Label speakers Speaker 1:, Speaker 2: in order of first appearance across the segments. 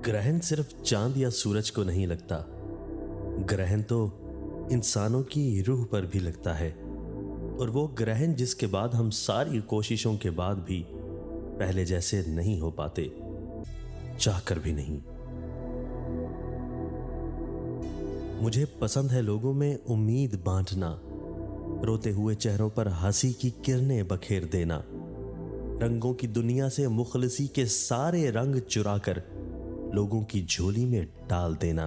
Speaker 1: ग्रहण सिर्फ चांद या सूरज को नहीं लगता, ग्रहण तो इंसानों की रूह पर भी लगता है। और वो ग्रहण जिसके बाद हम सारी कोशिशों के बाद भी पहले जैसे नहीं हो पाते, चाहकर भी नहीं। मुझे पसंद है लोगों में उम्मीद बांटना, रोते हुए चेहरों पर हंसी की किरणें बखेर देना, रंगों की दुनिया से मुखलिसी के सारे रंग चुराकर लोगों की झोली में डाल देना,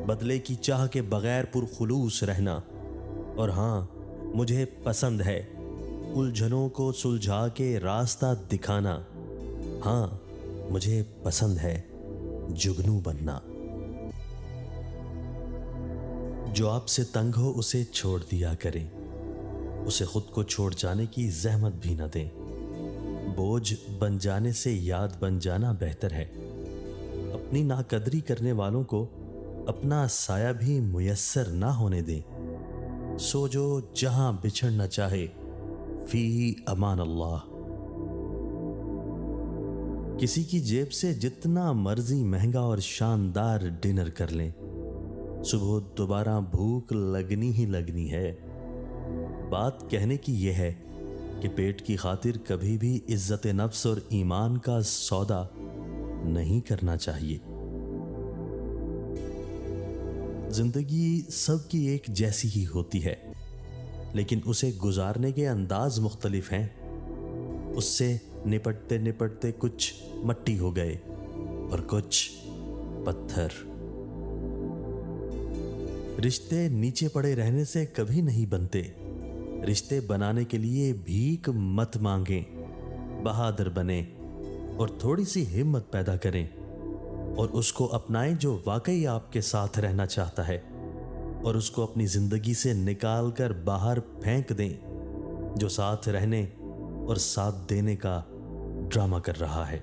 Speaker 1: बदले की चाह के बगैर पुरखुलूस रहना। और हाँ, मुझे पसंद है उलझनों को सुलझा के रास्ता दिखाना। हाँ, मुझे पसंद है जुगनू बनना। जो आपसे तंग हो उसे छोड़ दिया करें, उसे खुद को छोड़ जाने की जहमत भी न दें। बोझ बन जाने से याद बन जाना बेहतर है। अपनी नाकदरी करने वालों को अपना साया भी मुयस्सर ना होने दें। सो जो जहां बिछड़ना चाहे, फी अमान अल्लाह। किसी की जेब से जितना मर्जी महंगा और शानदार डिनर कर लें, सुबह दोबारा भूख लगनी ही लगनी है। बात कहने की यह है कि पेट की खातिर कभी भी इज्जत नफ्स और ईमान का सौदा नहीं करना चाहिए। जिंदगी सबकी एक जैसी ही होती है, लेकिन उसे गुजारने के अंदाज मुख्तलिफ हैं। उससे निपटते निपटते कुछ मट्टी हो गए और कुछ पत्थर। रिश्ते नीचे पड़े रहने से कभी नहीं बनते। रिश्ते बनाने के लिए भीख मत मांगें, बहादुर बने और थोड़ी सी हिम्मत पैदा करें और उसको अपनाएं जो वाकई आपके साथ रहना चाहता है, और उसको अपनी जिंदगी से निकाल कर बाहर फेंक दें जो साथ रहने और साथ देने का ड्रामा कर रहा है।